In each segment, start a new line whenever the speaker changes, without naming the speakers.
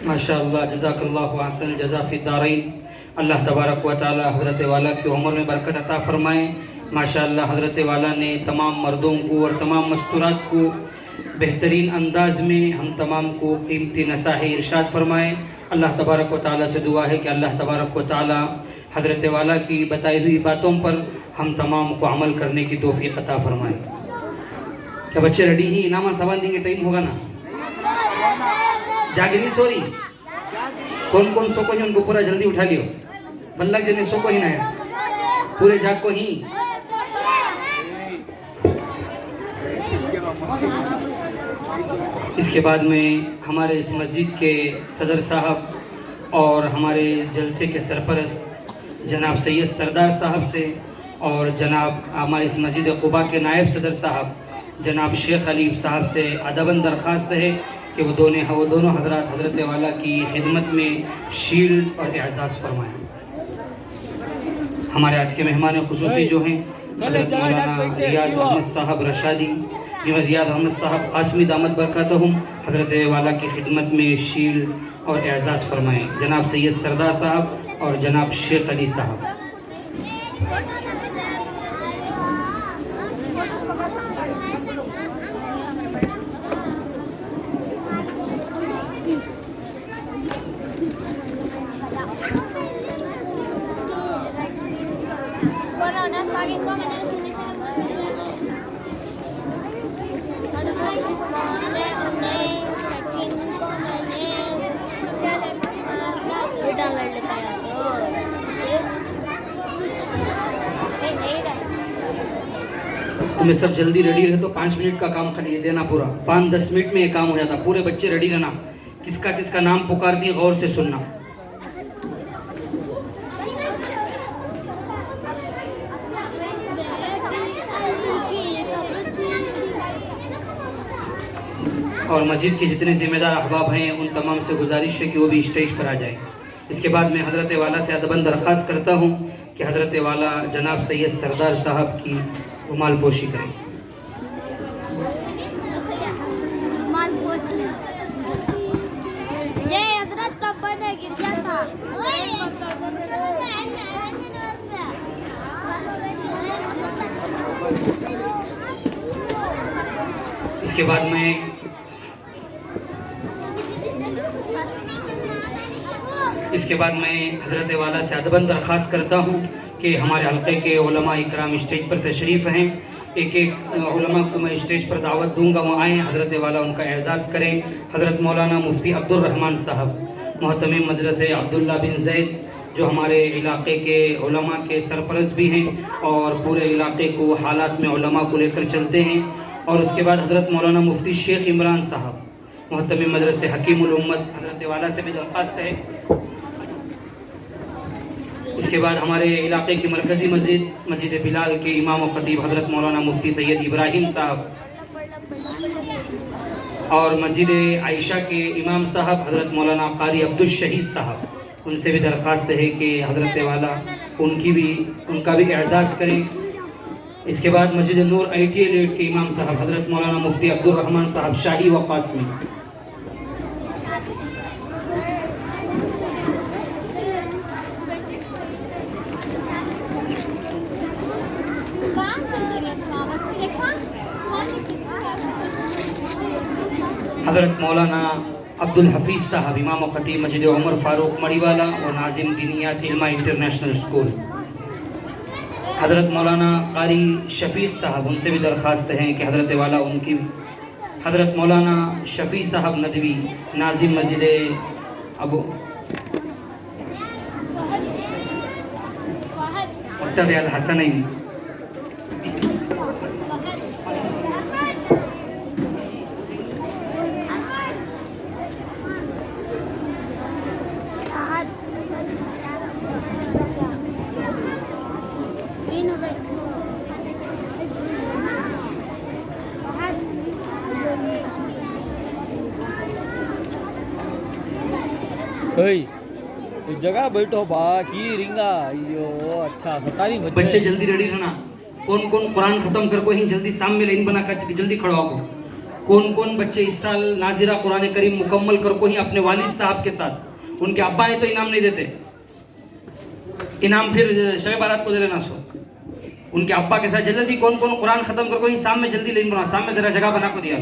माशाअल्लाह जज़ाकल्लाहु अहसन जज़ा फ़ी दारैन। अल्लाह तबारक व तआला हज़रत वाला की उम्र में बरकत अता फ़रमाए। माशाअल्लाह हज़रत वाला ने तमाम मर्दों को और तमाम मस्तूरात को बेहतरीन अंदाज में हम तमाम को कीमती नसाहे इरशाद फ़रमाए। अल्लाह तबारक व तआला से दुआ है कि अल्लाह तबारक व तआला हज़रत वाला की बताई हुई बातों पर हम तमाम को अमल करने की तौफ़ीक़ अता फ़रमाए। क्या बच्चे रेडी ही? इनामा सामान देंगे, टाइम होगा ना? जागी नहीं सो रही? कौन कौन सो को ही उनको पूरा जल्दी उठा लियो। बल्लक जने सो को ही ना है, पूरे जाग को ही। इसके बाद में हमारे इस मस्जिद के सदर साहब और हमारे इस जलसे के सरपरस्त जनाब सैयद सरदार साहब से और जनाब हमारे इस मस्जिद क़ुबा के नायब सदर साहब जनाब शेख अलीब साहब से अदबन दरख्वास्त है कि वो दोनों हज़रात हज़रत वाला की खिदमत में शील्ड और एजाज़ फरमाएँ। हमारे आज के मेहमान खुसूसी जो हैं हज़रत मौलाना रियाज़ अहमद साहब रशादी, रियाज़ अहमद साहब कासमी दामद बरकातहुम, हज़रत वाला की खिदमत में शील्ड और एजाज़ फरमाएँ। जनाब सैयद सरदार साहब और जनाब शेख अली साहब। तुम्हें सब जल्दी रेडी रहे तो 5 मिनट का काम कर देना पूरा। 5-10 मिनट में ये काम हो जाता। पूरे बच्चे रेडी रहना। किसका किसका नाम पुकारती है गौर से सुनना। और मस्जिद के जितने ज़िम्मेदार अहबाब हैं उन तमाम से गुजारिश है कि वो भी स्टेज पर आ जाए। इसके बाद मैं हज़रत वाला से अदबन दरख्वास्त करता हूँ कि हज़रत वाला जनाब सैयद सरदार साहब की रुमाल पोशी करें। इसके बाद मैं हज़रत वाला से अदबन दरख्वास्त करता हूँ कि हमारे हल्के के उलमा इकराम स्टेज पर तशरीफ़ हैं। एक एक उलमा को मैं स्टेज पर दावत दूंगा, वो आएँ, हज़रत वाला उनका एजाज़ करें। हज़रत मौलाना मुफ्ती अब्दुर्रहमान साहब मोहतमिम मजरसे अब्दुल्ला बिन ज़ैद जो हमारे इलाक़े के उलमा के सरपरस्त भी हैं और पूरे इलाक़े को हालात में उलमा को लेकर चलते हैं। और उसके बाद हज़रत मौलाना मुफ्ती शेख इमरान साहब मोहतमिम मदरसे हकीमुल उम्मत, हज़रत वाला से भी दरख्वास्त है। इसके बाद हमारे इलाक़े की मरकज़ी मस्जिद बिलाल के इमाम व ख़तीब हज़रत मौलाना मुफ्ती सैयद इब्राहिम साहब और मस्जिद आयशा के इमाम साहब हज़रत मौलाना कारी अब्दुल शहीद साहब, उनसे भी दरख्वास्त है कि हज़रत वाला उनका भी एजाज़ करें। इसके बाद मस्जिद नूर ITA के इमाम साहब हज़रत मौलाना मुफ्ती अब्दुर्रहमान साहब शाही व कासमी। हज़रत मौलाना अब्दुल हफीज़ साहब इमाम व ख़तीब मस्जिद उमर फ़ारूक मड़ीवाला और नाजिम दीनियात इल्मा इंटरनेशनल स्कूल। हज़रत मौलाना कारी शफ़ीक़ साहब, उनसे भी दरख्वास्त हैं कि हज़रत वाला उनकी हज़रत मौलाना शफ़ी साहब नदवी नाजिम मस्जिद अबू मुक्तद अल हसनैन।
जगह बैठो बा की रिंगा यो अच्छा सतारी
बच्चे जल्दी रेडी रहना। कौन कौन कुरान ख़त्म कर को ही जल्दी सामने लाइन बना कर जल्दी खड़ा हो। कौन कौन बच्चे इस साल नाजिरा कुरान करीम मुकम्मल कर को ही अपने वालिद साहब के साथ, उनके अब्बा ने तो इनाम नहीं देते, इनाम फिर शब बारात को दे लेना सो, उनके अब्बा के साथ जल्दी कौन कौन कुरान ख़त्म कर को ही सामने जल्दी लेन बना, सामने ज़रा जगह बना को दिया।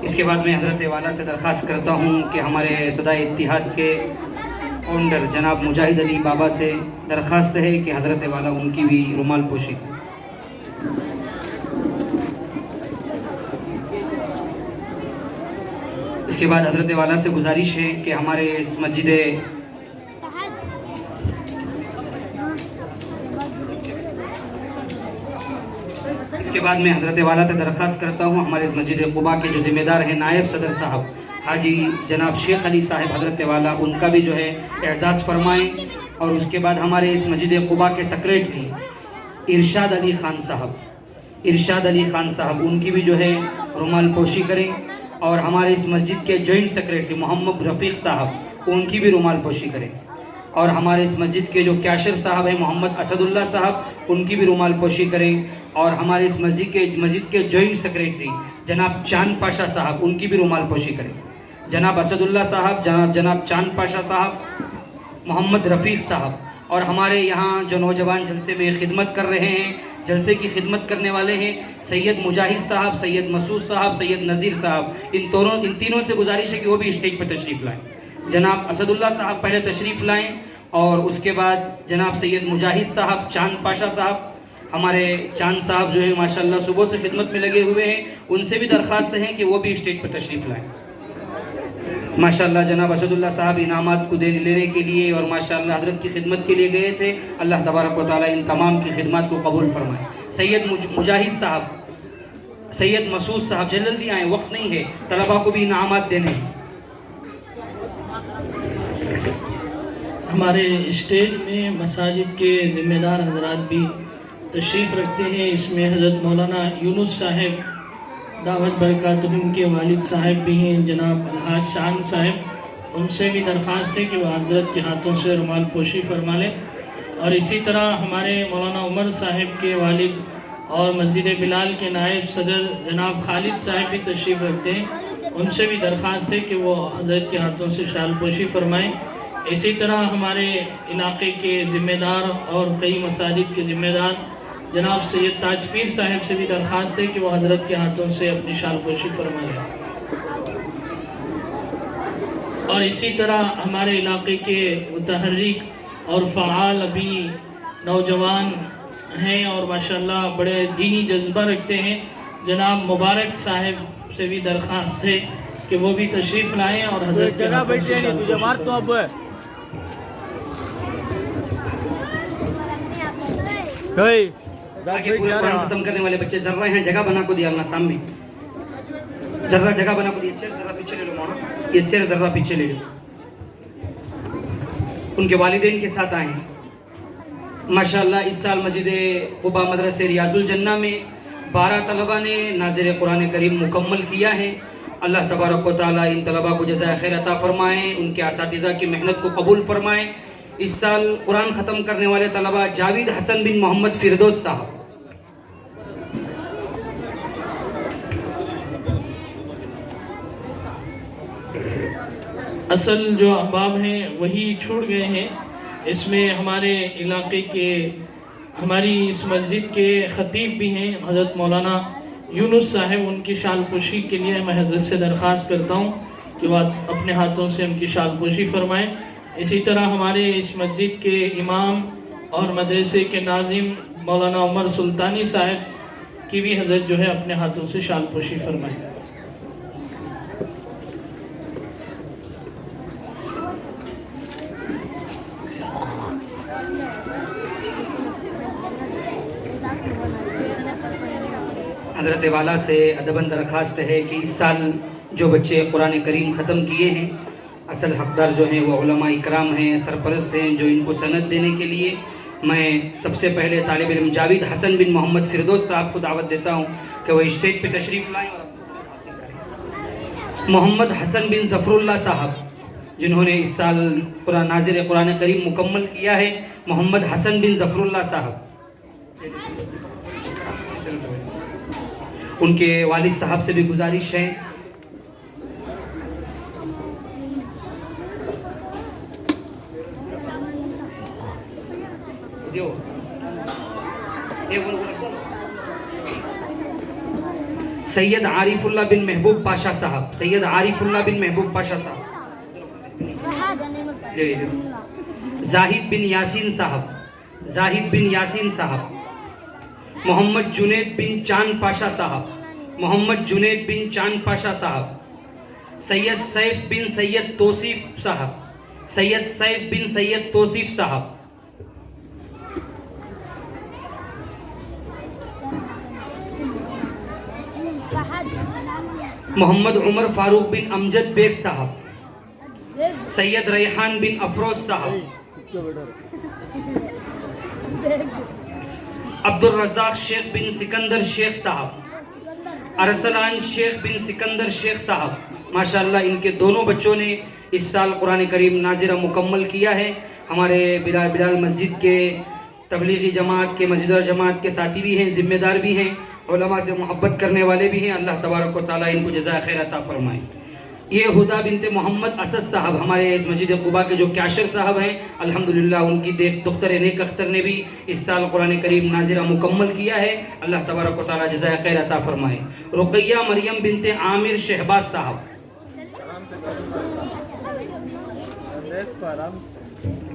इसके बाद मैं हज़रत वाला से दरख्वास्त करता हूँ कि हमारे सदा इत्तिहाद के फाउंडर जनाब मुजाहिद अली बाबा से दरख्वास्त है कि हज़रत वाला उनकी भी रुमाल पोशी करें। इसके बाद हज़रत वाला से गुजारिश है कि हमारे इस मस्जिद इसके बाद मैं हज़रत वाला से दरख्वास्त करता हूँ हमारे इस मस्जिद क़ुबा के जो ज़िम्मेदार हैं नायब सदर साहब हाजी जनाब शेख अली साहब हज़रत वाला, उनका भी जो है एजाज़ फरमाएँ। और उसके बाद हमारे इस मस्जिद क़ुबा के सेक्रेटरी इरशाद अली ख़ान साहब उनकी भी जो है रुमाल पोशी करें। और हमारे इस मस्जिद के जॉइंट सेक्रेटरी मोहम्मद रफ़ीक साहब उनकी भी रुमाल पोशी करें। और हमारे इस मस्जिद के जो कैशर साहब हैं मोहम्मद असदुल्ला साहब, उनकी भी रुमाल पोशी करें। और हमारे इस मस्जिद के जॉइंट सेक्रेटरी जनाब चांद पाशा साहब, उनकी भी रुमाल पोशी करें। जनाब असदुल्ला साहब, जनाब चांद पाशा साहब, मोहम्मद रफ़ीक साहब। और हमारे यहाँ जो नौजवान जलसे में खिदमत कर रहे हैं, जलसे की खिदमत करने वाले हैं सैयद मुजाहिद साहब, सैयद मसूद साहब, सैयद नज़ीर साहब, इन तीनों से गुजारिश है कि वो भी स्टेज पर तशरीफ़ लाएँ। जनाब असदुल्ला साहब पहले तशरीफ़ लाएँ और उसके बाद जनाब सैयद मुजाहिद साहब, चांद पाशा साहब, हमारे चांद साहब जो है माशाल्लाह सुबह से खिदमत में लगे हुए हैं, उनसे भी दरख्वास्त है कि वो भी स्टेज पर तशरीफ़ लाएँ। माशाल्लाह जनाब असदुल्ला साहब इनामात को लेने के लिए और माशाल्लाह हज़रत की खिदमत के लिए गए थे। अल्लाह तबारक व तआला इन तमाम की खिदमत को कबूल फरमाए। सैयद मुजाहिद साहब, सैयद मसूद साहब जल्दी आएँ, वक्त नहीं है, तलबा को भी इनामात देने हैं।
हमारे स्टेज में मसाजिद के ज़िम्मेदार हजरात भी तशरीफ़ रखते हैं। इसमें हज़रत मौलाना यूनुस साहब दावत बरकातुहुम के वालिद साहब भी हैं जनाब अलहाज शान साहब, उनसे भी दरख्वास्त है कि वह हज़रत के हाथों से रुमाल पोशी फरमा लें। और इसी तरह हमारे मौलाना उमर साहब के वालिद और मस्जिद बिलाल के नायब सदर जनाब खालिद साहब भी तशरीफ़ रखते हैं, उनसे भी दरख्वास्त है कि वो हज़रत के हाथों से शाल पोशी फरमाएँ। इसी तरह हमारे इलाके के ज़िम्मेदार और कई मसाजिद के ज़िम्मेदार जनाब सैयद ताजपीर साहब से भी दरख्वास्त है कि वो हज़रत के हाथों से अपनी शाल पोशी फरमा लें। और इसी तरह हमारे इलाके के मुतहर्रिक और फ़आल अभी नौजवान हैं और माशाल्लाह बड़े दीनी जज्बा रखते हैं, जनाब मुबारक साहब से भी दरख्वास्त है कि वो भी तशरीफ़ लाएँ और हज़रत के हाथों से शाल पोशी
आगे पूरा कुरान खत्म करने वाले बच्चे जर्रा यहाँ जगह बना को दिया अल्लाह सामने, जर्रा जगह बना को दिया। चेयर जर्रा पीछे ले लो मौना, ये चेयर जर्रा पीछे ले लो। उनके वालिदैन के साथ आए माशाल्लाह। इस साल मस्जिद क़ुबा मदरसे रियाजुल जन्ना में 12 तलबा ने नाज़िर कुरान करीम मुकम्मल किया है। अल्लाह तबारक व तआला इन तलबा को जज़ाए खैर अता फ़रमाएँ, उनके असातिज़ा की मेहनत को कबूल फ़रमाएँ। इस साल कुरान ख़त्म करने वाले तलबा जावेद हसन बिन मोहम्मद फिरदौस साहब,
असल जो अहबाब हैं वही छूट गए हैं। इसमें हमारे इलाके के हमारी इस मस्जिद के ख़तीब भी हैं हज़रत मौलाना यूनुस साहब, उनकी शाल पोशी के लिए मैं हज़रत से दरख्वास्त करता हूँ कि वह अपने हाथों से उनकी शाल पोशी फरमाएँ। इसी तरह हमारे इस मस्जिद के इमाम और मदरसे के नाज़िम मौलाना उमर सुल्तानी साहब की भी हज़रत जो है अपने हाथों से शाल पोशी फरमाएँ।
हज़रत वाला से अदबन दरख्वास्त है कि इस साल जो बच्चे कुरान करीम ख़त्म किए हैं, असल हकदार जो हैं वो उलमा इकराम हैं, सरपरस्त हैं, जो इनको सनद देने के लिए मैं सबसे पहले तालिब इल्म जावेद हसन बिन मोहम्मद फिरदौस साहब को दावत देता हूँ कि वह स्टेज पे तशरीफ़ लाएँ। मोहम्मद हसन बिन ज़फ़रुल्लाह साहब जिन्होंने इस साल नाज़िर कुरान करीम मुकम्मल किया है, मोहम्मद हसन बिन ज़फ़रुल्लाह साहब। उनके वालिद साहब से भी गुजारिश है सैयद आरिफुल्ला बिन महबूब पाशा साहब, सैयद आरिफुल्ला बिन महबूब पाशा साहब, जाहिद बिन यासीन साहब, जाहिद बिन यासीन साहब, मोहम्मद जुनैद बिन चांद पाशा साहब, मोहम्मद जुनैद बिन चांद पाशा साहब, सैयद सैफ बिन सैयद तौसीफ साहब, सैयद सैफ बिन सैयद तौसीफ साहब, मोहम्मद उमर फारूक बिन अमजद बेग साहब, सैयद रेहान बिन अफरोज साहब, अब्दुल रज़ाक शेख बिन सिकंदर शेख साहब, अरसलान शेख बिन सिकंदर शेख साहब। माशाअल्लाह इनके दोनों बच्चों ने इस साल कुरान करीम नाज़िरा मुकम्मल किया है। हमारे बिलाल मस्जिद के तबलीगी जमात के मस्जिद और जमात के साथी भी हैं, ज़िम्मेदार भी हैं, उलमा से मोहब्बत करने वाले भी हैं। अल्लाह तबारक व तआला इनको जज़ाए खैर अता फरमाए। ये हुदा बिनते मोहम्मद असद साहब हमारे इस मस्जिद क़ुबा के जो कैशर साहब हैं, अल्हम्दुलिल्लाह उनकी दुख्तर नेक अख्तर ने भी इस साल कुरान करीम नाज़िरा मुकम्मल किया है। अल्लाह तबारक व तआला जज़ाए खैर अता फरमाए। रुक़ैया मरियम बिनते आमिर शहबाज साहब,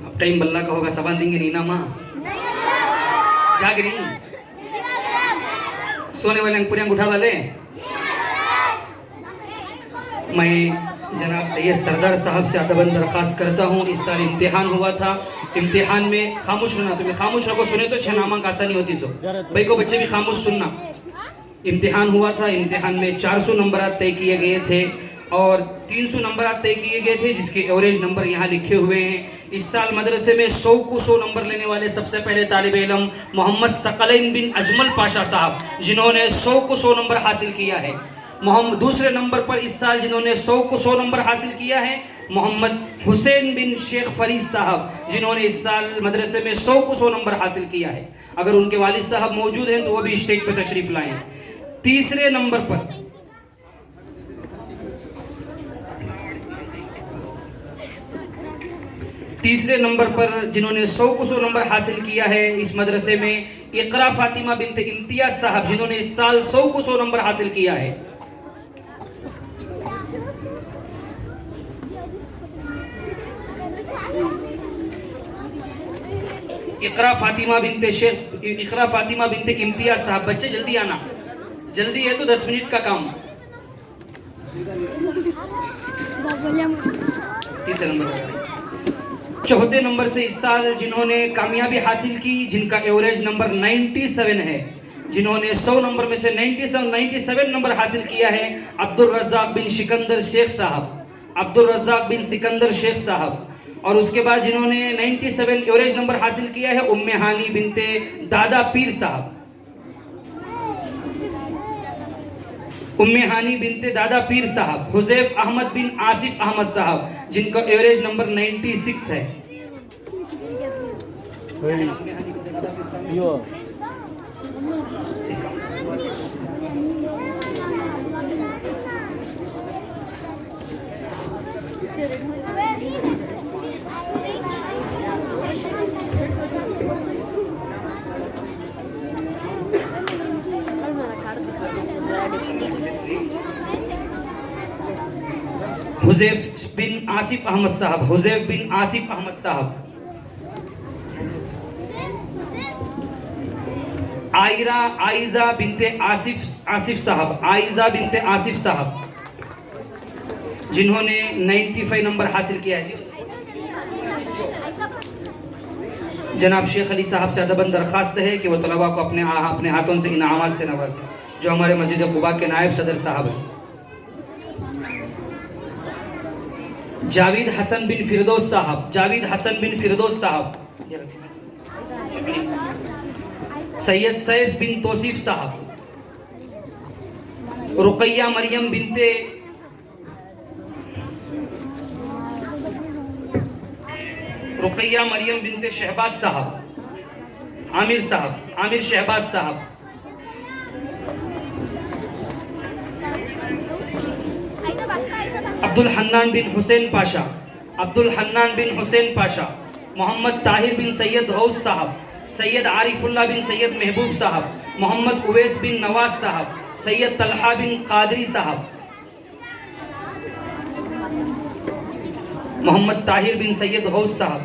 अब टाइम बल्ला का होगा, सवाल देंगे नहीं ना माँ, जाग रही सोने वाले अंकुरियाँ उठा वाले। मैं जनाब सैयद सरदार साहब से अदबन दरख्वास्त करता हूँ, इस साल इम्तिहान हुआ था, इम्तिहान में खामोश रहना, तुम्हें खामोश रखो, सुने तो छह नामा का आसानी होती सो भाई को, बच्चे भी खामोश सुनना। इम्तिहान हुआ था, इम्तिहान में 400 नंबर तय किए गए थे और 300 नंबर तय किए गए थे, जिसके एवरेज नंबर यहाँ लिखे हुए हैं। इस साल मदरसे में 100 को 100 नंबर लेने वाले सबसे पहले तालिब इल्म मोहम्मद सकलैन बिन अजमल पाशा साहब, जिन्होंने 100 को 100 नंबर हासिल किया है। दूसरे नंबर पर इस साल जिन्होंने 100 को 100 नंबर हासिल किया है मोहम्मद हुसैन बिन शेख फरीद साहब, जिन्होंने इस साल मदरसे में 100 को 100 नंबर हासिल किया है। अगर उनके वालिद साहब मौजूद हैं तो वो भी स्टेज पर तशरीफ लाएं। तीसरे नंबर पर जिन्होंने 100 को 100 नंबर हासिल किया है इस मदरसे में इकरा फातिमा बिनते इम्तियाज साहब, जिन्होंने इस साल 100 को 100 नंबर हासिल किया है। इकरा फातिमा बिनते इम्तियाज साहब, बच्चे जल्दी आना, जल्दी है तो 10 मिनट का काम। तीसरे नंबर, चौथे नंबर से इस साल जिन्होंने कामयाबी हासिल की, जिनका एवरेज नंबर 97 है, जिन्होंने 100 नंबर में से 97 नंबर हासिल किया है, अब्दुल रज़ाक बिन सिकंदर शेख साहब, अब्दुल रज़ाक बिन सिकंदर शेख साहब। और उसके बाद जिन्होंने 97 एवरेज नंबर हासिल किया है उम्मे हानी बिनते दादा पीर साहब, उम्मे हानी बिनते दादा पीर साहब। हुज़ैफ अहमद बिन आसिफ अहमद साहब, जिनका एवरेज नंबर 96 है। हुज़ैफ बिन आसिफ अहमद साहब, हुज़ैफ बिन आसिफ अहमद साहब। आइज़ा बिनते आसिफ साहब, आइज़ा बिनते आसिफ साहब, जिन्होंने 95 नंबर हासिल किया है। जनाब शेख अली साहब से अदबन दरख्वास्त है कि वो तलबा को अपने हाथों से इनामात से नवाजें, जो हमारे मस्जिद क़ुबा के नायब सदर साहब हैं। जावेद हसन बिन फिरदौस साहब, जावेद हसन बिन फिरदौस साहब। सैयद सैफ बिन तौसीफ साहब, रुक़ैया मरियम बिनते शहबाज साहब, आमिर शहबाज साहब। अब्दुल हन्नान बिन हुसैन पाशा, अब्दुल हन्नान बिन हुसैन पाशा, मोहम्मद ताहिर बिन सैयद गौस साहब, सैयद आरिफुल्लाह बिन सैयद महबूब साहब, मोहम्मद उवैस बिन नवाज साहब, सैयद तलहा बिन कादरी साहब, मोहम्मद ताहिर बिन सैयद गौस साहब,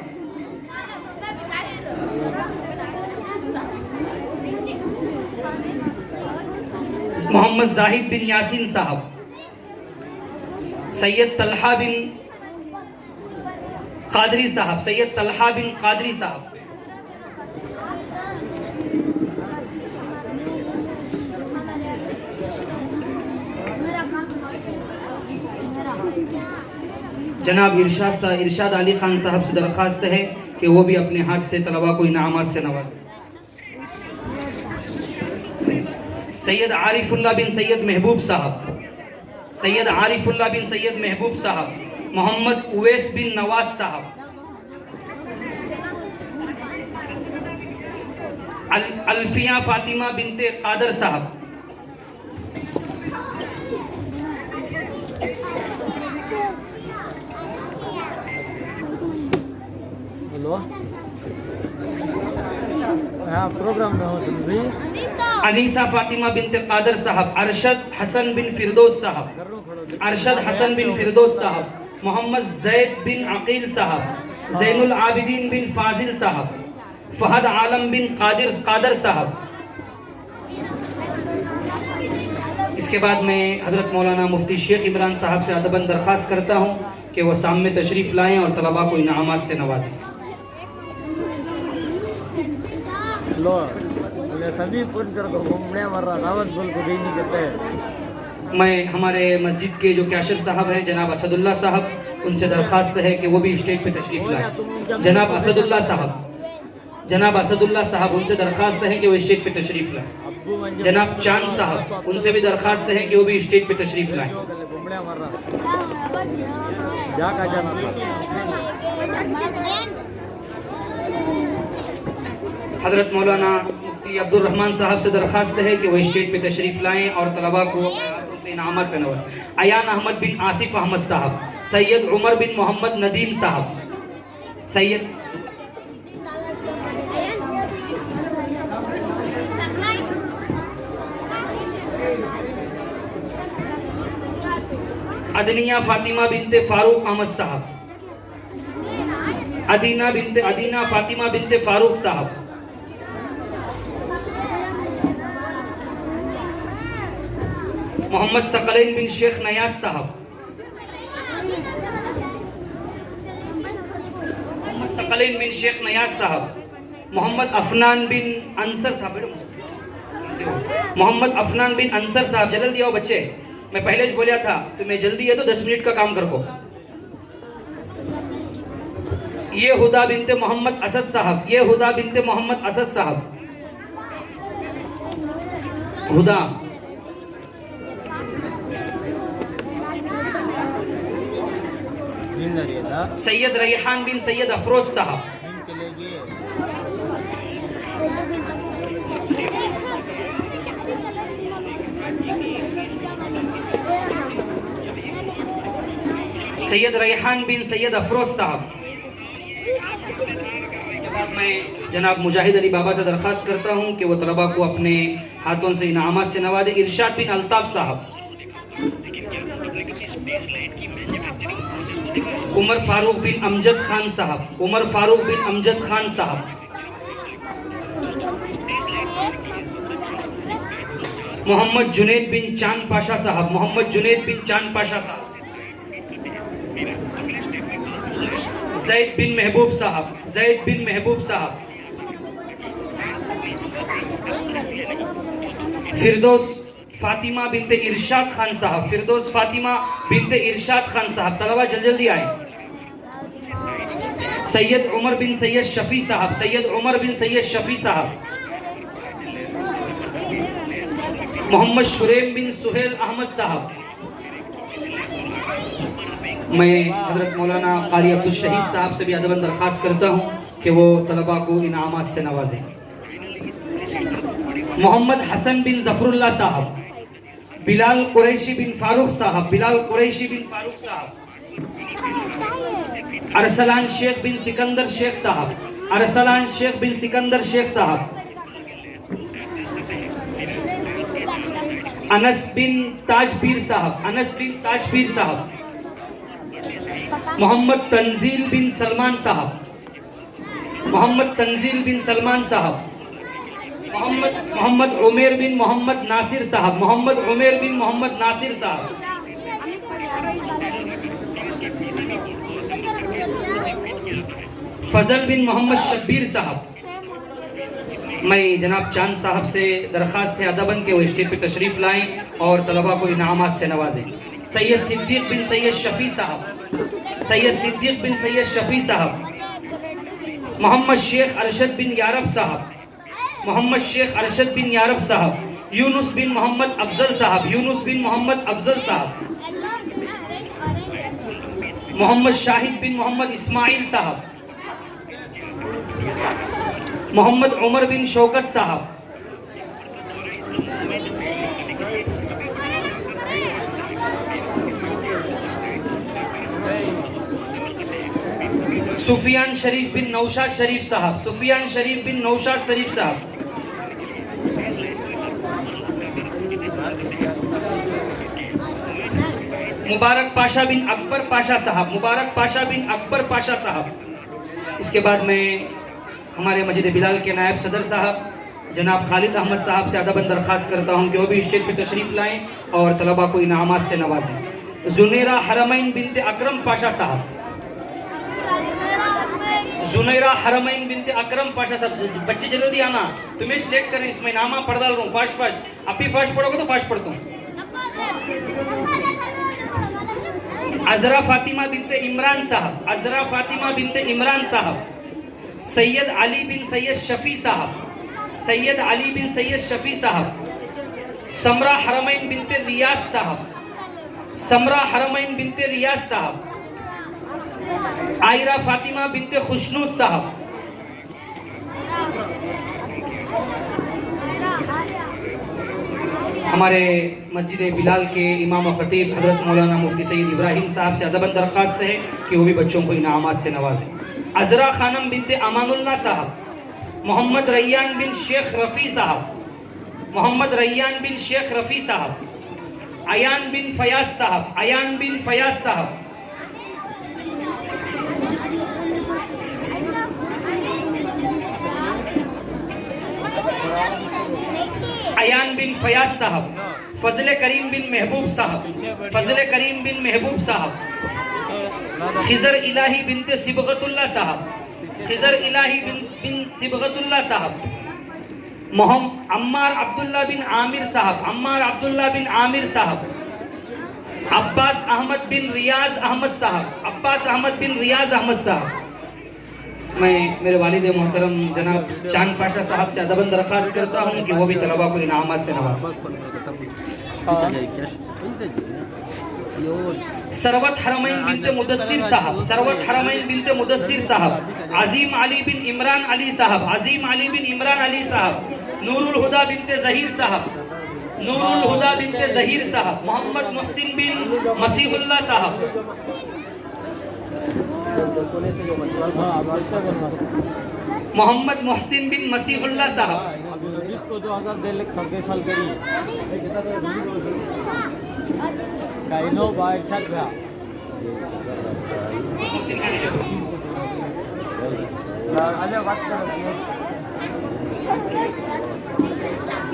मोहम्मद जाहिद बिन यासीन साहब, सैयद तलहा बिन कादरी साहब, सैयद तलहा बिन कादरी साहब, जनाब इरशाद अली खान साहब से दरख्वास्त है कि वो भी अपने हाथ से तलबा को इनामात से नवाजें। सैयद आरिफुल्लाह बिन सैयद महबूब साहब, सैयद आरिफुल्लाह बिन सैयद महबूब साहब, मोहम्मद उवैस बिन नवाज साहब, अल्फिया फातिमा बिनते कादर साहब,
हेलो हाँ प्रोग्राम में हो भी
अनीसा फातिमा बिनते कादर साहब, अरशद हसन बिन फिरदौस साहब, अरशद हसन बिन फिरदौस साहब, मोहम्मद जैद बिन अकील साहब, जैनुल आबिदीन बिन फाजिल साहब, फहद आलम बिन कादर साहब। इसके बाद मैं हज़रत मौलाना मुफ्ती शेख इमरान साहब से अदबन दरख्वास्त करता हूँ कि वह सामने तशरीफ़ लाएँ और तलबा को इनामात से नवाजें।
लो सभी फोन कर घूमने मर रहा दावत बोल को भी नहीं कहते।
मैं हमारे मस्जिद के जो कैशर साहब हैं जनाब असदुल्ला साहब, उनसे दरख्वास्त है कि वो भी स्टेज पे तशरीफ़ लाएँ। जनाब असदुल्ला साहब, जनाब असदुल्ला साहब, उनसे दरख्वास्त है कि वो स्टेज पे तशरीफ़ लाएँ। जनाब चांद साहब, उनसे भी दरख्वास्त है कि वो भी स्टेज पे तशरीफ़ लाएँ।
घूमने मर रहा जा का जाना
हज़रत मौलाना मुफ्ती अब्दुल रहमान साहब से दरख्वास्त है कि वो स्टेज पे तशरीफ़ लाएँ और तलबा को से इनामात से नवाजें। अयान अहमद बिन आसिफ अहमद साहब, सैयद उमर बिन मोहम्मद नदीम साहब, सैयद अदनिया फातिमा बिनते फारूक अहमद साहब, अदीना फातिमा बिनते फारूक साहब, मोहम्मद सकलैन बिन शेख नयाज साहब, मोहम्मद सकलैन बिन शेख नयाज साहब, मोहम्मद अफनान बिन अंसर साहब, मोहम्मद अफनान बिन अंसर साहब। जल्दी आओ बच्चे, मैं पहले से बोला था तुम्हें जल्दी है तो 10 मिनट का काम कर को। ये हुदा बिनते मोहम्मद असद साहब, ये हुदा बिनते मोहम्मद असद साहब, हुदा। सैयद रैहान बिन सैयद अफरोज साहब, सैयद रैहान बिन सैयद अफरोज साहब। मैं जनाब मुजाहिद अली बाबा से दरख्वास्त करता हूँ कि वो तलबा को अपने हाथों से इनामात से नवाजे। इरशाद बिन अल्ताफ साहब, उमर फारूक बिन अमजद खान साहब, उमर फारूक बिन अमजद खान साहब, मोहम्मद जुनैद बिन चांद पाशा साहब, मोहम्मद जुनैद बिन चांद पाशा साहब, जैद बिन महबूब साहब, जैद बिन महबूब साहब, फिरदौस फातिमा बिनते इरशाद खान साहब, फिरदौस फातिमा बिनते इरशाद खान साहब। तलबा जल्दी आए। सैयद उमर बिन सैयद शफी साहब, सैयद उमर बिन सैयद शफी साहब, मोहम्मद शुरेम बिन सुहेल अहमद साहब। मैं हज़रत मौलाना कारी अब्दुल शहीद साहब से भी अदबन दरख्वास्त करता हूँ कि वो तलबा को इनामात से नवाजें। मोहम्मद हसन बिन जफरुल्लाह साहब, बिलाल कुरैशी बिन फारूक साहब, बिलाल कुरैशी बिन फारूक साहब। अरसलान शेख बिन सिकंदर शेख साहब, अरसलान शेख बिन सिकंदर शेख साहब। अनस बिन ताजपीर साहब, अनस बिन ताजपीर साहब। मोहम्मद तंजील बिन सलमान साहब, मोहम्मद तंजील बिन सलमान साहब। मोहम्मद उमेर बिन मोहम्मद नासिर साहब, मोहम्मद उमेर बिन मोहम्मद नासिर साहब। फजल बिन मोहम्मद शब्बीर साहब। मैं जनाब चांद साहब से दरख्वास्त है अदबन के वो स्टेज पर तशरीफ़ लाएं और तलबा को इनामात से नवाजें। सैयद सिद्दीक बिन सैयद शफ़ी साहब, सैयद सिद्दीक बिन सैयद शफ़ी साहब। मोहम्मद शेख अरशद बिन यारब साहब, मोहम्मद शेख अरशद बिन यारब साहब। यूनुस बिन मोहम्मद अफजल साहब, यूनुस बिन मोहम्मद अफजल साहब। मोहम्मद शाहिद बिन मोहम्मद इस्माइल साहब। मोहम्मद उमर बिन शौकत साहब। सुफियान शरीफ बिन नौशाद शरीफ साहब, सुफियान शरीफ बिन नौशाद शरीफ साहब। मुबारक पाशा बिन अकबर पाशा साहब, मुबारक पाशा बिन अकबर पाशा साहब। इसके बाद मैं हमारे मस्जिद बिलाल के नायब सदर साहब जनाब खालिद अहमद साहब से अदबन दरख्वास्त करता हूँ कि वो भी स्टेज पर तशरीफ़ लाएँ और तलबा को इनामात से नवाजें। जुनेरा हरमैन बिनते अकरम पाशा साहब, जुनेरा हरमैन बिनते अकरम पाशा साहब। बच्चे जल्दी आना, तुम्हें सिलेक्ट करें, इसमें नामा पढ़ डाल रहा हूँ फास्ट फास्ट। आप भी फास्ट पढ़ोगे तो फास्ट पढ़ता हूँ। अजरा फातिमा बिनते इमरान साहब, अजरा फातिमा बिनते इमरान साहब। सैयद अली बिन सैयद शफ़ी साहब, सैयद अली बिन सैयद शफ़ी साहब। समरा हरमैन बिनते रियाज साहब, समरा हरमैन बिनते रियाज साहब। आयरा फातिमा बिनते खुशनूस साहब। हमारे मस्जिद बिलाल के इमाम व ख़तीब हज़रत मौलाना मुफ्ती सैयद इब्राहिम साहब से अदबन दरख्वास्त है कि वो भी बच्चों को इनामात से नवाजें। अज़रा खानम बिनते अमानुल्लाह साहब। मोहम्मद रैयान बिन शेख रफ़ी साहब, मोहम्मद रैयान बिन शेख रफ़ी साहब। अयान बिन फयाज साहब, अयान बिन फयाज साहब। अयान बिन फयाज साहब। फजल करीम बिन महबूब साहब, फजल करीम बिन महबूब साहब। खिजर इलाही बिनते सिबगतुल्लाह साहब, खिजर इलाही बिन सिबगतुल्लाह साहब। अम्मार अब्दुल्ला बिन आमिर साहब, अम्मार अब्दुल्ला बिन आमिर साहब। अब्बास अहमद बिन रियाज अहमद साहब, अब्बास अहमद बिन रियाज अहमद साहब। मैं मेरे वालिद मोहतरम जनाब चांद पाशा साहब से अदबन दरख्वास्त करता हूँ कि वो भी तलबा को इनामात से नवाजें। सरवत हरमैन बिनते मुदस्सिर साहब, सरवत हरमैन बिनते मुदस्सिर साहब। अजीम अली बिन इमरान अली साहब, अजीम अली बिन इमरान अली साहब। नूरुल हुदा बिनते जहीर साहब, नूरुल हुदा बिनते जहीर साहब। मोहम्मद मुहसिन बिन मसीहुल्लाह साहब। मोहम्मद मुहसिन बिन मसीहुल्लाह साहब।
इसको 2000 दे लख के साल करी काइनो बाहर शक गया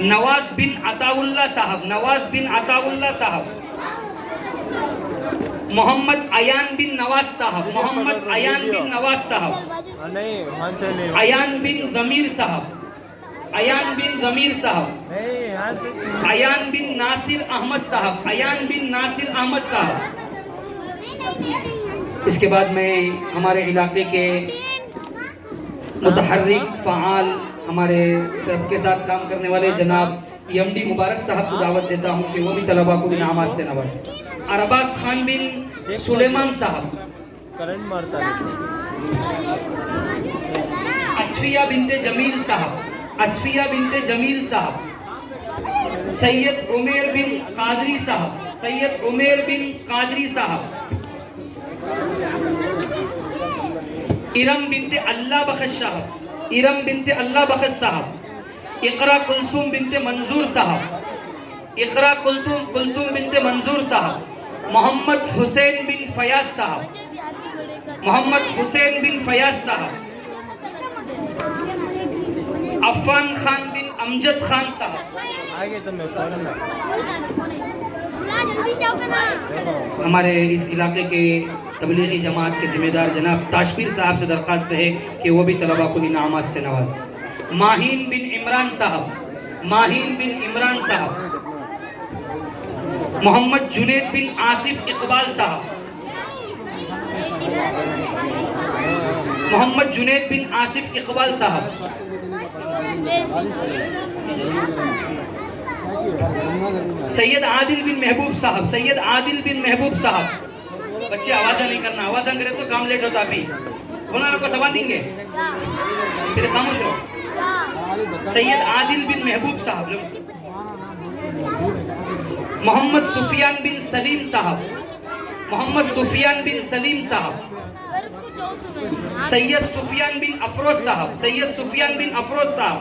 नवाज बिन अताउल्लाह साहब, नवाज बिन अताउल्लाह साहब। मोहम्मद अयान बिन नवाज साहब, मोहम्मद अयान बिन नवाज साहब। अयान बिन जमीर साहब, अयान बिन जमीर साहब। अयान बिन नासिर अहमद साहब, अयान बिन नासिर अहमद साहब। इसके बाद मैं हमारे इलाके के मुतहर्रिक फ़आल हमारे सबके साथ काम करने वाले जनाब एमडी मुबारक साहब को दावत देता हूँ कि वो भी तलबा को इनामात से नवाजें। अरबाज खान बिन सुलेमान साहब। असफिया बिनते जमील साहब, असफिया बिनते जमील साहब। सैयद उमेर बिन कादरी साहब, सैयद उमेर बिन कादरी साहब। इरम बिनते अल्लाह बख्श साहब, इरम बिनते अल्लाह बख्श साहब। इकरा कुलसूम बिनते मंजूर साहब, इकरा कुलसूम बिनते मंजूर साहब। मोहम्मद हुसैन बिन फयाज साहब, मोहम्मद हुसैन बिन फयाज साहब। अफान खान बिन अमजद खान साहब। हमारे इस इलाके के तबलीगी जमात के ज़िम्मेदार जनाब ताशबीर साहब से दरख्वास्त है कि वो भी तलबा को इनामात से नवाजें। माहीन बिन इमरान साहब, माहीन बिन इमरान साहब। मोहम्मद जुनेद बिन आसिफ इकबाल साहब, मोहम्मद जुनेद बिन आसिफ इकबाल साहब। सैयद आदिल बिन महबूब साहब, सैयद आदिल बिन महबूब साहब। बच्चे आवाज़ नहीं करना, आवाज़ करे तो काम लेट होता। अभी बोलना को सवाल देंगे, फिर खामोश रहो। सैयद आदिल बिन महबूब साहब। मोहम्मद सुफियान बिन सलीम साहब, मोहम्मद सुफियान बिन सलीम साहब। सैयद सुफियान बिन अफरोज साहब, सैयद सुफियान बिन अफरोज साहब।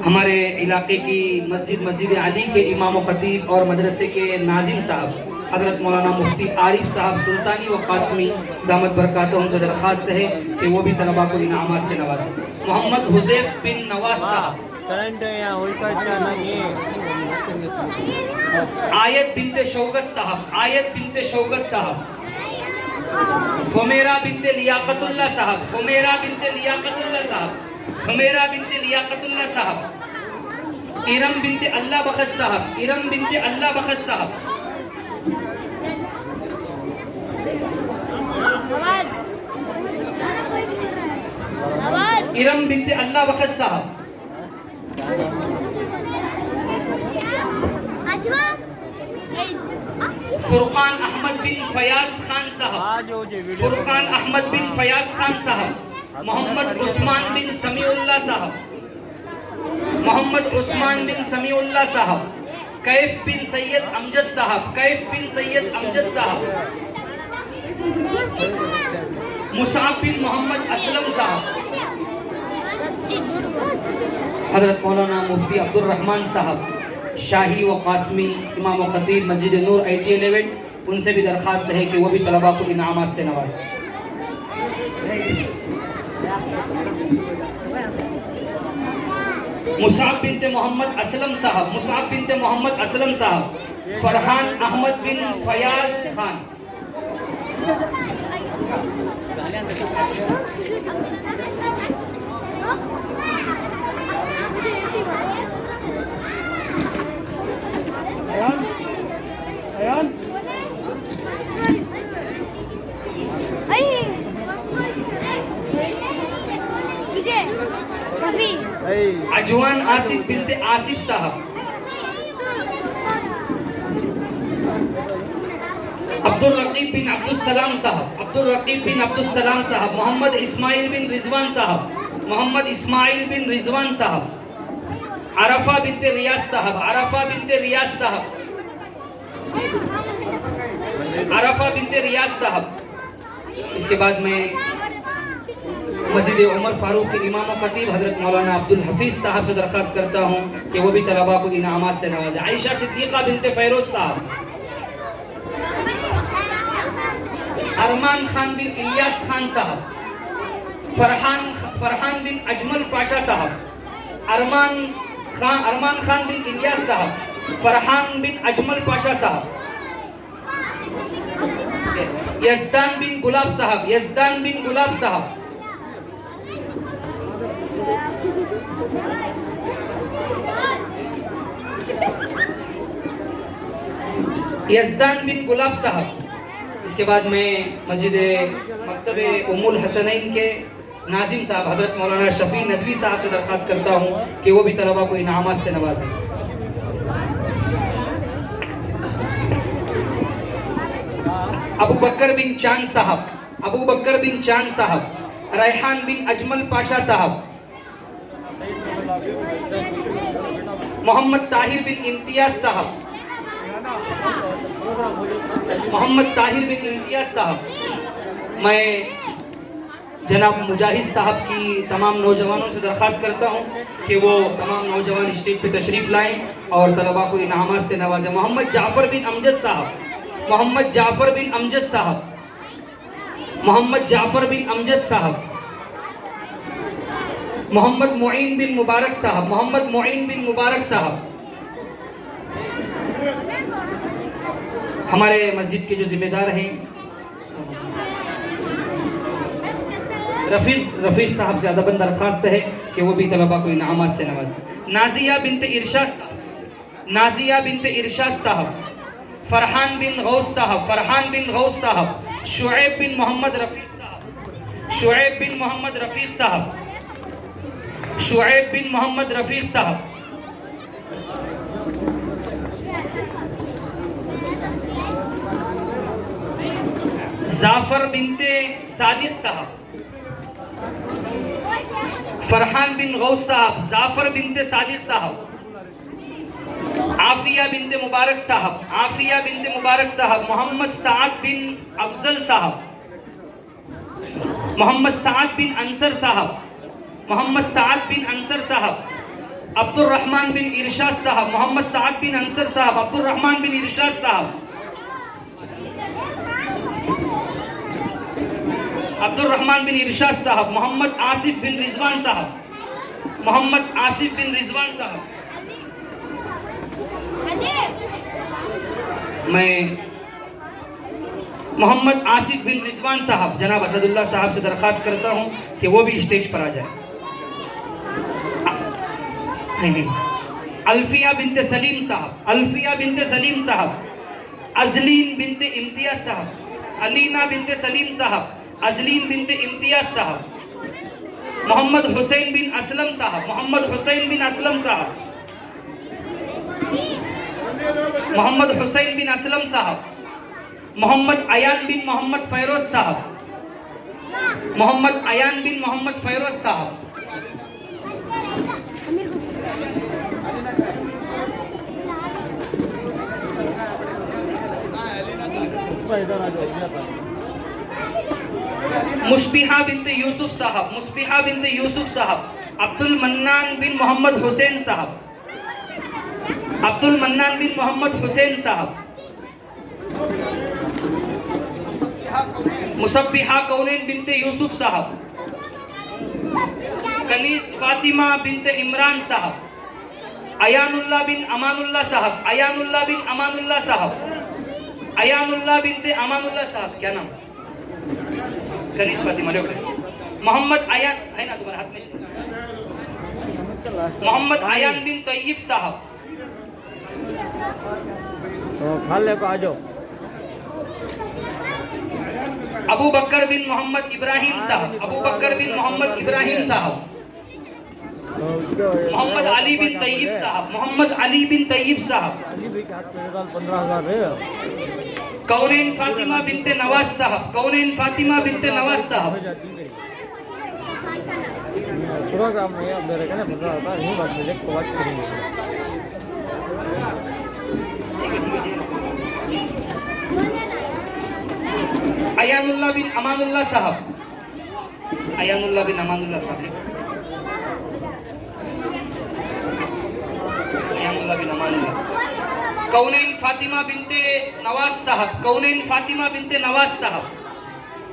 हमारे इलाके की मस्जिद अली के इमाम खतीब और मदरसे के नाजिम साहब हज़रत मौलाना मुफ्ती आरिफ साहब सुल्तानी व कासमी दामत बरकातहुम से दरख्वास्त है कि वो भी तलबा को इनामात से नवाजें। मोहम्मद हुज़ैफ बिन नवाज साहब। आयत बिनते शौकत साहब, आयत बिनते शौकत साहब। हुमेरा बिनते लियाकतुल्लाह साहब, हुमेरा बिनते लियाकतुल्लाह साहब, हुमेरा बिनते लियाकतुल्लाह साहब। इरम बिनते अल्लाह बख्श साहब, इरम बिनते अल्लाह बख्श साहब। इरम बिनते अल्लाह बख्श साहब। फुरकान अहमद बिन फयाज खान साहब, फुरकान अहमद बिन फयाज खान साहब। मोहम्मद उस्मान बिन समीउल्लाह साहब, मोहम्मद उस्मान बिन समीउल्लाह साहब। कैफ बिन सैयद अमजद साहब, कैफ बिन सैयद अमजद साहब। मुसाब बिन मोहम्मद असलम साहब। हज़रत मौलाना मुफ्ती अब्दुल रहमान साहब शाही व कासमी इमाम खतीब मस्जिद नूर IT11, उनसे भी दरख्वास्त है कि वो भी तलबा को इनामात से नवाजें। मुसाब बिनते मोहम्मद असलम साहब, मुसाब बिनते मोहम्मद असलम साहब। फरहान अहमद बिन फयाज खान। अजवान आसिफ बिनते आसिफ साहब। अब्दुल रकीब बिन अब्दुल सलाम साहब, अब्दुल रकीब बिन अब्दुल सलाम साहब। मोहम्मद इस्माइल बिन रिजवान साहब, मोहम्मद इस्माइल बिन रिजवान साहब। अरफा बिनते रियाज साहब, अरफा बिनते रियाज साहब, अरफा बिनते रियाज साहब। इसके बाद में मस्जिद उमर फारूक के इमाम खतीब हज़रत मौलाना अब्दुल हफीज़ साहब से दरख्वास्त करता हूँ कि वो भी तलबा को इनामात से नवाजें। आयशा सिद्दीक़ा बिनते फ़ैरोज़ साहब। अरमान खान बिन इलियास खान साहब। फरहान बिन अजमल पाशा साहब। अरमान खान बिन इलियास साहब। फरहान बिन अजमल पाशा साहब। यज़दान बिन गुलाब साहब, यज़दान बिन गुलाब साहब। यज़दान बिन गुलाब साहब। इसके बाद में मस्जिद मकतब उम्मुल हसनैन के नाजिम साहब हज़रत मौलाना शफ़ी नदवी साहब से दरख्वास्त करता हूँ कि वो भी तलबा को इनामात से नवाजें। अबू बकर बिन चांद साहब, अबू बकर बिन चांद साहब। रेहान बिन अजमल पाशा साहब, मोहम्मद ताहिर बिन इम्तियाज साहब, मोहम्मद ताहिर बिन इम्तियाज साहब। मैं जनाब मुजाहिद साहब की तमाम नौजवानों से दरख्वास्त करता हूँ कि वो तमाम नौजवान स्टेज पे तशरीफ़ लाएं और तलबा को इनामात से नवाजें। मोहम्मद जाफ़र बिन अमजद साहब, मोहम्मद जाफ़र बिन अमजद साहब, मोहम्मद जाफ़र बिन अमजद साहब। मोहम्मद मुईन बिन मुबारक साहब, मोहम्मद मुईन बिन मुबारक साहब। हमारे मस्जिद के जो ज़िम्मेदार हैं रफ़ीक साहब से अदबन दरख्वास्त है कि वो भी तलबा को इनामात से नवाजें। नाजिया बिनत इरशाद साहब, नाजिया बिनत इरशाद साहब। फरहान बिन गौस साहब, फरहान बिन गौस साहब। शुएब बिन मोहम्मद रफ़ीक साहब, शुएब बिन मोहम्मद रफ़ीक साहब, शुएब बिन मोहम्मद रफ़ीक साहब। जाफ़र बिनते सादिक साहब, फरहान बिन गौस साहब, जाफ़र बिनते सादिक साहब। आफिया बिनते मुबारक साहब, आफिया बिनते मुबारक साहब। मोहम्मद साद बिन अफजल साहब, मोहम्मद साद बिन अंसर साहब, मोहम्मद साद बिन अंसर साहब। अब्दुल रहमान बिन इरशाद साहब, मोहम्मद साद बिन अंसर साहब, अब्दुल रहमान बिन इरशाद साहब। अब्दुल रहमान बिन इरशाद साहब। मोहम्मद आसिफ बिन रिजवान साहब, मोहम्मद आसिफ बिन रिजवान साहब। मैं मोहम्मद आसिफ बिन रिजवान साहब जनाब असदुल्ला साहब से दरख्वास्त करता हूँ कि वो भी स्टेज पर आ जाए। अल्फिया बिनते सलीम साहब, अल्फिया बिनते सलीम साहब। अजलीन बिनते इम्तियाज साहब, अलीना बिनते सलीम साहब, अजलीन बिनते इम्तियाज साहब। मोहम्मद हुसैन बिन असलम साहब, मोहम्मद हुसैन बिन असलम साहब, मोहम्मद हुसैन बिन असलम साहब। मोहम्मद अयान बिन मोहम्मद फ़ैरोज़ साहब, मोहम्मद अयान बिन मोहम्मद फ़ैरोज़ साहब। मुस्बिहा बिनते यूसुफ साहब, मुस्बिहा बिनते यूसुफ साहब। अब्दुल मन्नान बिन मोहम्मद हुसैन साहब, अब्दुल मन्नान बिन मोहम्मद हुसैन साहब। मुसब्बिहा कौनैन बिनते यूसुफ साहब। कनीज़ फातिमा बिनते इमरान साहब। अयानुल्लाह बिन अमानुल्लाह साहब, अयानुल्लाह बिन अमानुल्लाह साहब, अयानुल्लाह बिनते अमानुल्लाह साहब। क्या नाम? कनीज़ फातिमा। मोहम्मद अयान है ना तुम्हारे हाथ में? मोहम्मद अयान बिन तैयब साहब।
खाले को आ जाओ।
अबू बकर बिन मोहम्मद इब्राहिम साहब, अबू बकर बिन मोहम्मद इब्राहिम साहब। मोहम्मद अली बिन तैयब साहब, मोहम्मद अली बिन तैयब साहब।
15,000 है।
कौनैन फातिमा बिनते नवाज साहब, कौनैन फातिमा बिनते नवाज साहब।
प्रोग्राम में अब मेरे कहने 15,000 ही बात में देख को बात करेंगे।
अयानुल्लाह बिन अमानुल्लाह साहब, अयानुल्लाह बिन अमानुल्लाह साहब। अयानुल्लाह बिन अमानुल्लाह। कौनैन फातिमा बिनते नवाज साहब, कौनैन फातिमा बिनते नवाज साहब।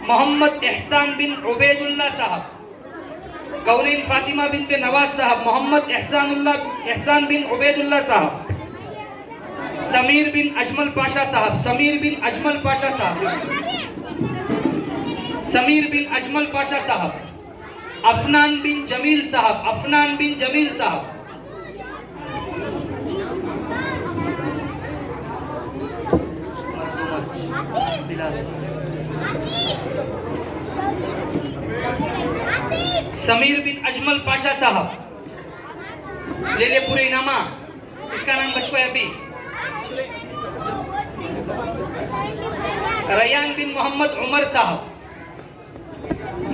मोहम्मद एहसान बिन उबैदुल्लाह साहब, कौनैन फातिमा बिनते नवाज साहब। मोहम्मद एहसान बिन उबैदुल्लाह साहब। समीर बिन अजमल पाशा साहब, समीर बिन अजमल पाशा साहब, समीर बिन अजमल पाशा साहब। अफनान बिन जमील साहब, अफनान बिन जमील साहब। समीर बिन अजमल पाशा साहब। ले ले पूरे इनामा। इसका नाम बचको है अभी। रयान बिन मोहम्मद उमर साहब।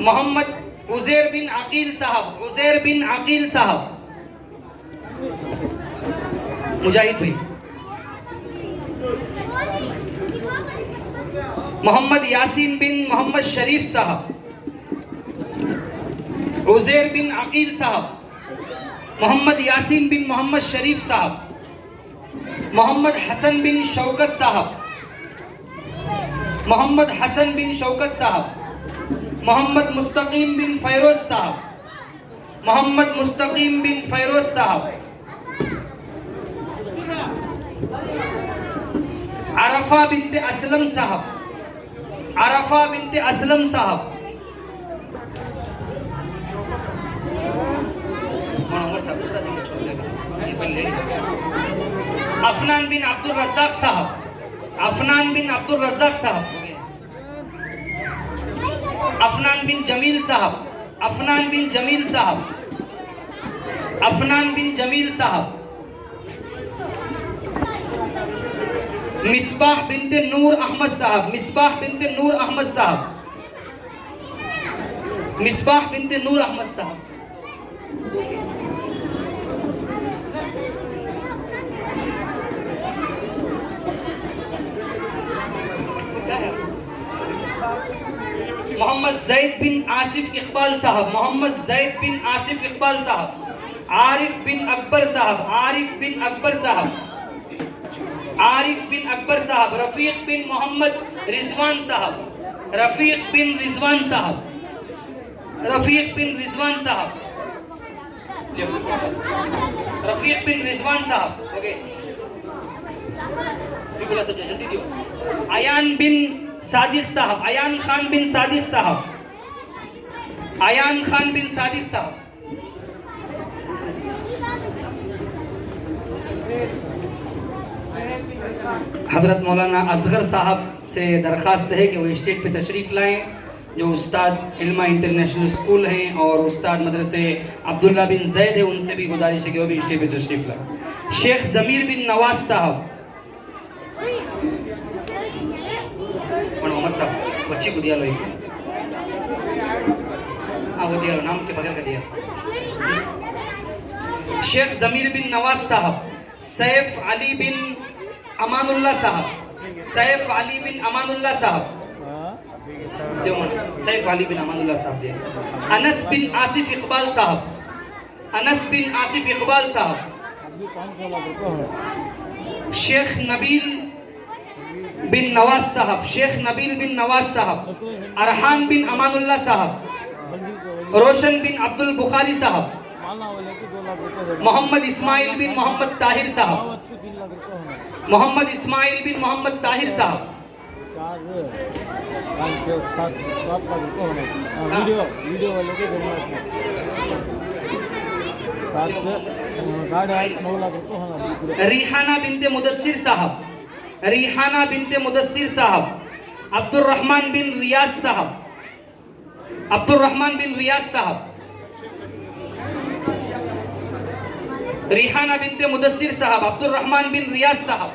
मोहम्मद उज़ैर बिन अकील साहब, उज़ैर बिन अकील साहब। मुजाहिद भाई। मोहम्मद यासीन बिन मोहम्मद शरीफ साहब, उज़ैर बिन अकील साहब, मोहम्मद यासीन बिन मोहम्मद शरीफ साहब, मोहम्मद हसन बिन शौकत साहब, मोहम्मद हसन बिन शौकत साहब, मोहम्मद मुस्तकीम बिन फ़ैरोज़ साहब, मोहम्मद मुस्तकीम बिन फ़ैरोज़ साहब, अरफा बिनते असलम साहब, अरफा बिनते असलम साहब, अफनान बिन अब्दुल रज़ाक साहब, अफनान बिन अब्दुल रज़ाक साहब, अफनान बिन जमील साहब, अफनान बिन जमील साहब, अफनान बिन जमील साहब, मिसबाह बिनते नूर अहमद साहब, मिसबाह बिनते नूर अहमद साहब, मिसबाह बिनते नूर अहमद साहब, मोहम्मद ज़ैद बिन आसिफ इकबाल साहब, मोहम्मद ज़ैद बिन आसिफ इकबाल साहब, आरिफ बिन अकबर साहब, आरिफ बिन अकबर साहब, आरिफ बिन अकबर साहब, रफ़ीक बिन मोहम्मद रिजवान साहब, रफ़ीक बिन रिजवान साहब, रफ़ीक बिन रिजवान साहब, रफ़ीक बिन रिजवान साहब, ओके जल्दी दियो। अयान बिन सादिक साहब, अयान खान बिन सादिक साहब, अयान खान बिन सादिक साहब, हज़रत मौलाना असगर साहब से दरख्वास्त है कि वो स्टेज पे तशरीफ़ लाएं, जो उस्ताद इल्मा इंटरनेशनल स्कूल हैं और उस्ताद मदरसे अब्दुल्ला बिन जैद है, उनसे भी गुजारिश है कि वो भी स्टेज पे तशरीफ़ लाएं। शेख ज़मीर बिन नवाज साहब, उमर साहब बच्ची को दिया लो एक, हाँ वो दिया लो, नाम के बगैर का दिया। शेख ज़मीर बिन नवाज साहब, सैफ अली बिन अमानुल्लाह साहब, सैफ अली बिन अमानुल्लाह साहब, सैफ अली बिन अमानुल्लाह साहब दे। अनस बिन आसिफ इकबाल साहब, अनस बिन आसिफ इकबाल साहब, शेख नबील बिन नवाज साहब, शेख नबील बिन नवाज साहब, अरहान बिन अमानुल्लाह साहब, रोशन बिन अब्दुल बुखारी साहब, मोहम्मद इस्माइल बिन मोहम्मद ताहिर साहब, मोहम्मद इस्माइल बिन मोहम्मद ताहिर साहब, रिहाना बिनते मुदस्सिर साहब, रिहाना बिनते मुदस्सिर साहब, अब्दुर्रहमान बिन रियाज साहब, अब्दुर्रहमान बिन रियाज साहब, रिहाना बिनते मुदस्सिर साहब, अब्दुर्रहमान बिन रियाज साहब।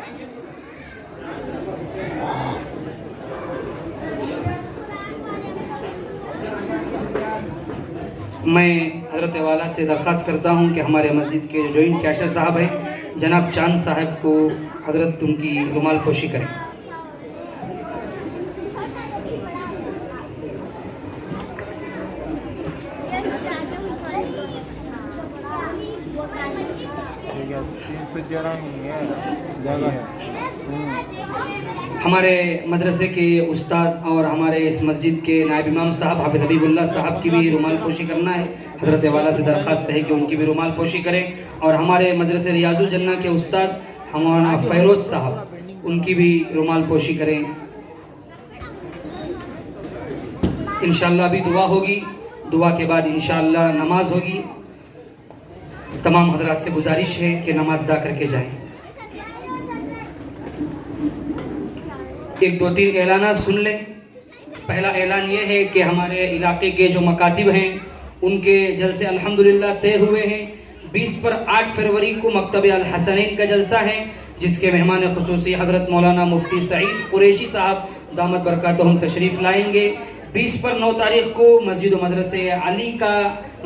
मैं हज़रत वाला से दरख्वास्त करता हूँ कि हमारे मस्जिद के जॉइंट कैशर साहब हैं जनाब चांद साहब को हज़रत उनकी रुमाल पोशी करें। हमारे मदरसे के उस्ताद और हमारे इस मस्जिद के नायब इमाम साहब हाफिज़ हबीबुल्लाह साहब की भी रुमाल पोशी करना है। हज़रत वाला से दरख्वास्त है कि उनकी भी रुमाल पोशी करें। और हमारे मदरसे रियाजुल जन्ना के उस्ताद हमारा फ़ैरोज़ साहब, उनकी भी रुमाल पोशी करें। इंशाअल्लाह भी दुआ होगी, दुआ के बाद इंशाअल्लाह नमाज होगी। तमाम हज़रात से गुजारिश है कि नमाज अदा करके जाएं। एक दो तीन ऐलाना सुन लें। पहला ऐलान ये है कि हमारे इलाके के जो मकातिब हैं उनके जलसे अल्हम्दुलिल्लाह तय हुए हैं। 20 पर 8 फरवरी को मकतब अल हसनैन का जलसा है, जिसके मेहमान खुसूसी हज़रत मौलाना मुफ्ती सईद कुरैशी साहब दामत बरकातहुम तशरीफ़ लाएंगे। 20 पर 9 तारीख को मस्जिद व मदरसे अली का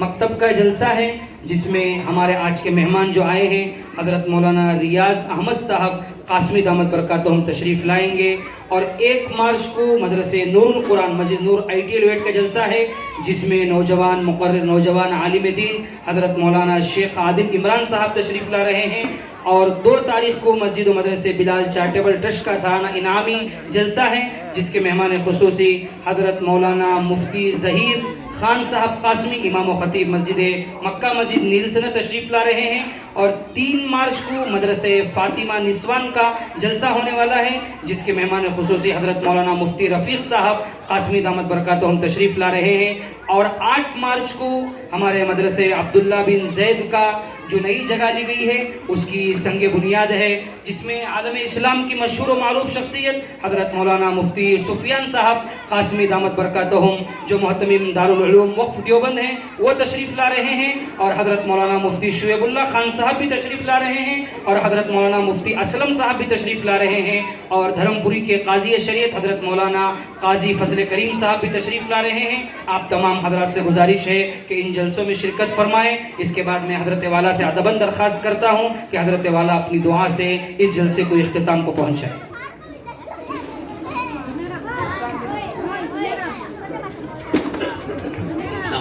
मकतब का जलसा है, जिसमें हमारे आज के मेहमान जो आए हैं हज़रत मौलाना रियाज़ अहमद साहब कासमी दामत बरकातुहुम तशरीफ़ लाएंगे। और 1 मार्च को मदरसे नूरुल कुरान मस्जिद नूर ITL वेट का जलसा है, जिसमें नौजवान मुक़र्रिर नौजवान आलिम दीन हज़रत मौलाना शेख आदिल इमरान साहब तशरीफ़ ला रहे हैं। और 2 तारीख को मस्जिद व मदरसे बिलाल चैरिटेबल ट्रस्ट का सालाना इनामी जलसा है, जिसके मेहमान खुसूसी हज़रत मौलाना मुफ्ती ज़हीर खान साहब कासमी इमाम व ख़तीब मस्जिद मक्का मस्जिद नीलसना तशरीफ़ ला रहे हैं। और 3 मार्च को मदरसे फ़ातिमा निस्वान का जलसा होने वाला है, जिसके मेहमान खुसूसी हज़रत मौलाना मुफ्ती रफ़ीक़ साहब कासमी दामत बरकातुहुम तशरीफ़ ला रहे हैं। और 8 मार्च को हमारे मदरसे अब्दुल्ला बिन ज़ैद का जो नई जगह ली गई है उसकी संग बुनियाद है, जिसमें आलम इस्लाम की मशहूर व मारूफ शख्सियत हज़रत मौलाना मुफ्ती सुफियान साहब कासमी दामत बरकातुहुम जो मोहतमिम दारुल उलूम वक्फ देवबंद हैं वो तशरीफ़ ला रहे हैं। और हज़रत मौलाना मुफ्ती शुएबुल्लाह खान साहब भी तशरीफ़ ला रहे हैं, और हज़रत मौलाना मुफ्ती असलम साहब भी तशरीफ़ ला रहे हैं। और धर्मपुरी के काजी शरीयत हज़रत मौलाना काजी फजल करीम साहब भी तशरीफ़ ला रहे हैं। आप तमाम हज़रात से गुजारिश है कि इन जलसों में शिरकत फरमाएँ। इसके बाद मैं हज़रत वाला से अदबन दरख्वास्त करता हूँ कि हज़रत वाला अपनी दुआ से इस जलसे को इख्तिताम को पहुँचाए।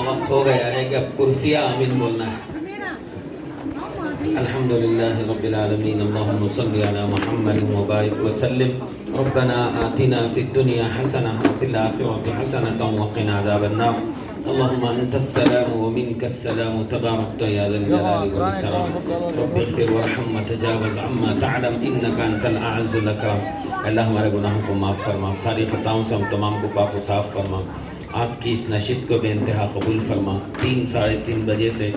वक्त हो गया है कि अब कुर्सिया आमीन बोलना है। अल्हम्दुलिल्लाह रब्बिल आलमीन, अल्लाहुम्मा सल्लि अला मुहम्मद व बारिक व सल्लिम। रब्बना आतिना फिद दुनिया हसना व फिल आखिरति हसनतन व क़िना अज़ाबन्नार। अल्लाहुम्मा अंतस्सलाम व मिनकस्सलाम तबारकत या ज़ल जलाली वल इकराम। रब्बिग़फिर वरहम व तजावज़ अम्मा तअलम इन्नका अंतल अअज़्ज़ुल अकरम। अल्लाह हमारे गुनाहों को माफ़ फरमा, सारी ख़ताओं से हम तमाम को पाक व साफ़ फरमा। आपकी इस नशिस्त को बेइंतहा कबूल फरमा। 3 साढ़े 3 बजे से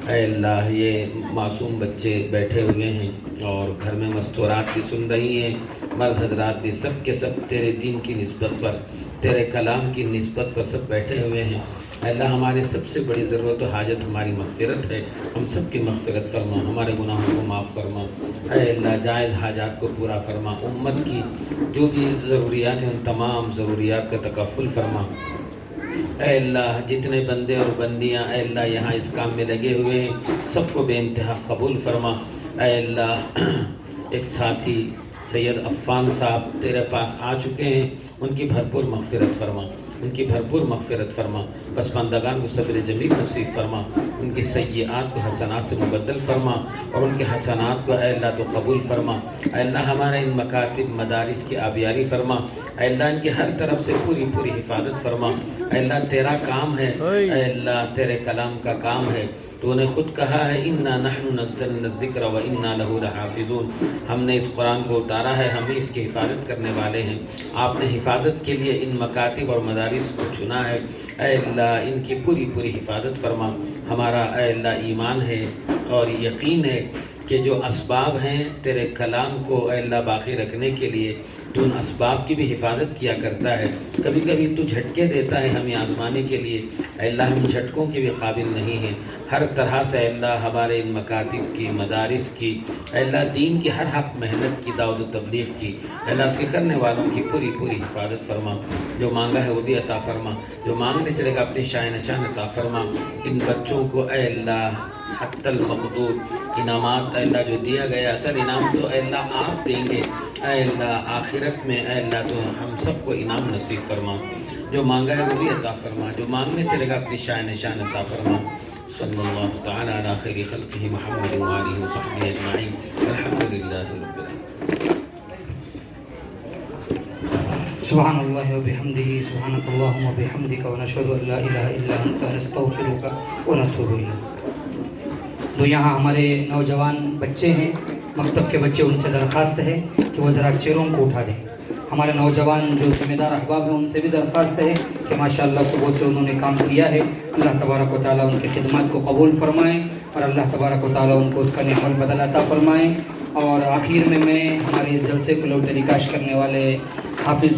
अल्लाह ये मासूम बच्चे बैठे हुए हैं और घर में मस्तूरात भी सुन रही हैं, मर्द हजरात भी, सब के सब तेरे दीन की निस्बत पर, तेरे कलाम की निस्बत पर सब बैठे हुए हैं। अल्लाह हमारी सबसे बड़ी ज़रूरत और हाजत हमारी मग़फ़िरत है, हम सब की मग़फ़िरत फरमा, हमारे गुनाहों को माफ़ फरमा। अल्लाह जायज़ हाजात को पूरा फरमा, उम्मत की जो भी ज़रूरियात हैं उन तमाम ज़रूरियात का तकफ़ुल फरमा। अल्लाह जितने बंदे और बंदियाँ अल्लाह यहाँ इस काम में लगे हुए हैं सबको बेइंतहा कबूल फरमा। अल्लाह एक साथी सैयद अफ़ान साहब तेरे पास आ चुके हैं, उनकी भरपूर मग़फ़िरत फरमा, उनकी भरपूर मग़फ़िरत फरमा। पसमानदगान को सब्र जमील नसीब फरमा, उनकी सय्यात को हसनात से मुबद्दल फरमा और उनके हसनात को अल्लाह तो कबूल फरमा। अल्लाह हमारे इन मकातिब मदारिस की आबियारी फरमा, अल्लाह इनकी हर तरफ से पूरी पूरी हिफाजत फरमा। अल्लाह तेरा काम है, अल्लाह तेरे कलाम का काम है। तूने ख़ुद कहा है इन्ना नहनु नज़्ज़लना ज़िक्र व इन्ना लहू लहाफ़िज़ून, हमने इस कुरान को उतारा है, हम ही इसकी हिफाजत करने वाले हैं। आपने हिफाजत के लिए इन मकातिब और मदारिस को चुना है। अल्लाह इनकी पूरी पूरी हिफाजत फरमा। हमारा अल्लाह ईमान है और यकीन है कि जो असबाब हैं तेरे कलाम को अल्लाह बाकी रखने के लिए तो उन असबाब की भी हिफाजत किया करता है। कभी कभी तू झटके देता है हमें आजमाने के लिए, अल्लाह हम झटकों के भी काबिल नहीं हैं। हर तरह से अल्लाह हमारे इन मकातिब की, मदारिस की, अल्लाह दीन की हर हक़ मेहनत की, दावत तबलीग की, अल्लाह उसके करने वालों की पूरी पूरी हिफाजत फरमा। जो मांगा है वो भी अता फरमा, जो मांगने चलेगा अपनी शान नशान अता फरमा। इन बच्चों को अल्लाह हत्तल मक़दूर इनामात अल्लाह जो दिया गया असल इनाम तो अल्लाह आप देंगे, अल्लाह आखिरत में अल्लाह तो हम सबको इनाम नसीब फरमा। जो मांगा है वो भी अता फरमा, जो मांगने चलेगा अपनी शान निशान अता फरमा। सल्लल्लाहु तआला अला खैरि खल्क़िही मुहम्मद व आलिहि व सहबिही अजमईन, अल्हम्दुलिल्लाहि रब्बिल आलमीन।
सुब्हानल्लाहि व बिहम्दिही, सुब्हानकल्लाहुम्मा व बिहम्दिका व नशहदु अन ला इलाहा इल्ला अंता नस्तगफिरुका व नतूबु इलैक। तो यहाँ हमारे नौजवान बच्चे हैं, मकतब के बच्चे, उनसे दरख्वास्त है कि वो ज़रा चेयरों को उठा दें। हमारे नौजवान जो ज़िम्मेदार अहबाब हैं उनसे भी दरख्वास्त है कि माशाअल्लाह सुबह से उन्होंने काम किया है। अल्लाह तबारक व तआला उनकी खिदमत को कबूल फ़रमाएँ और अल्लाह तबारक व तआला उनको उसका नेमत बदल अता फ़रमाएँ। और आखिर में मैं हमारे इस जलसे को लौट तरीकाश करने वाले हाफिज़